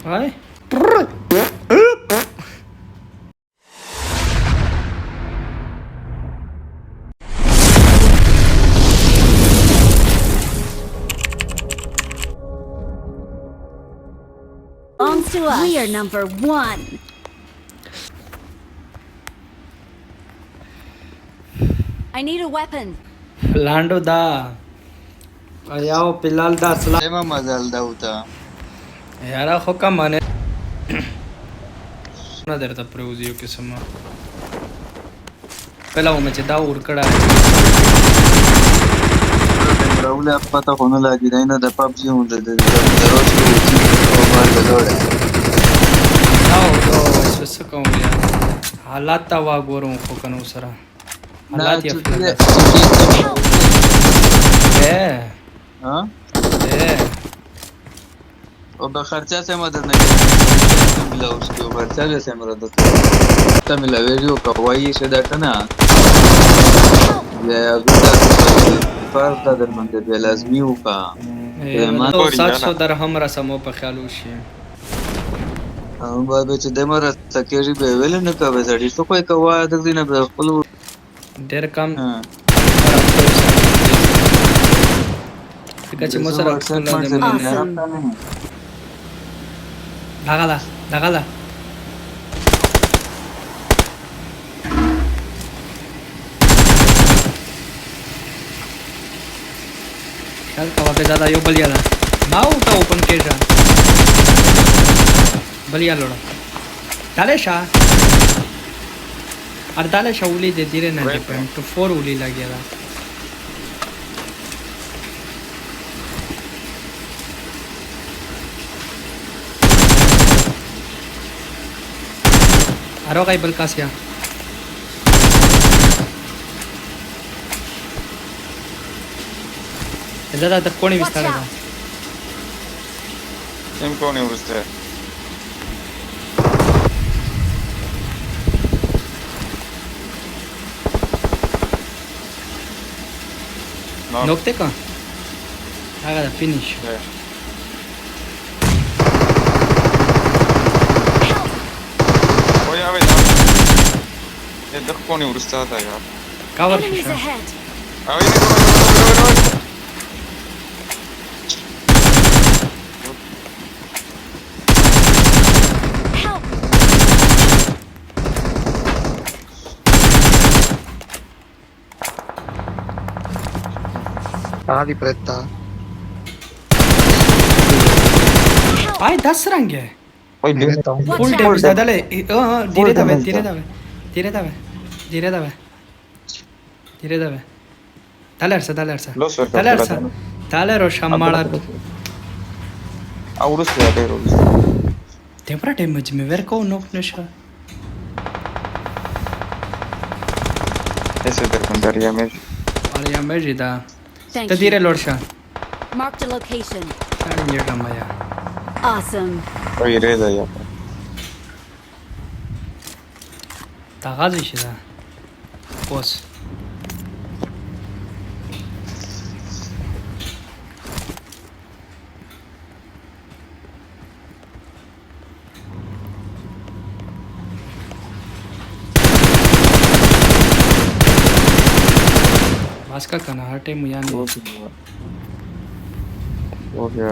Hi. Belongs to us. We are number one. I need a weapon. Lando da. Ayaw pilal da sla. એમાં મજા આવતા Yara hoka mane. Na derta preuzio que sama. Pela ume che da urkada. રાહુલે આપવા તો કોને લાગી રહી ને પબજી હું દે દરરોજ over ગલોડે Não, eu sou como ya. Halata wa gorum hoka no sara. Halati afila. હા Eh. और खर्चा से मदद नहीं करती मिला उसके खर्चा जैसे मदद होता मिला वीडियो का वही से देखा ना ये अभी तक फर्क दर मंदे पे लाजमी का ما 700 درهم را سمو په خیال وشي هم به چې د مر تکری به ویل نه کوي سړی څه کوي کوا د دینه به خپل ډېر کم فکر چې مو سره دغه خیال کوه به زیاده یو بلیا ده باو ته اوپن کېږه بلیا لوړه داله شا ار داله شا ولي د دیره نه ډیپند تو 4 ولي لګیا ده ارو غای بل کاسیا زدا د کوڼي وستاره ده એમ કોને ઉસ્તે نوکته کا هغه ده فینیش Oye, a ver, el de कोने उस्ते आता यार کاور Enemies شو ahead. a ver Help. आदि प्रता ay 10 रंग है ओए फुल डैमेज दले धीरे दबे dale arsa dale ro shammala aurus ya pero tempra damage me ver ko nok nesha ese de contaría me ya me jida Thank te you. dire lord sha Marked a location. ani ramaya Awesome. oye reza ya tagazi shida boss Vasca kana har time yani हो गया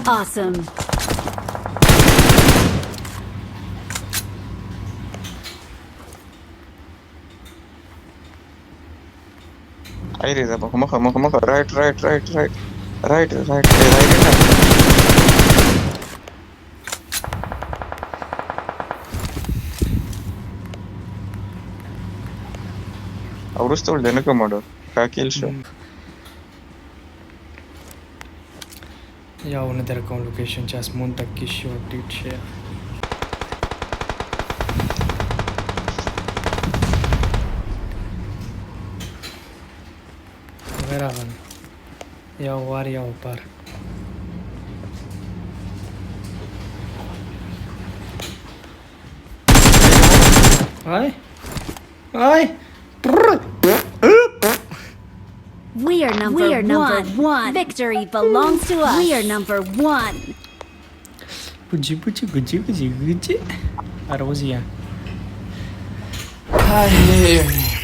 Awesome. आई रeza maka right aurus tol dena komodo ka kill show या उन्हें तेरे को location Chas moon तक की shot tit share वगैरह one या वार या ऊपर आए आए We are number one. Victory belongs to us. We are number one. 그지. 아, 로지야. 아, 예.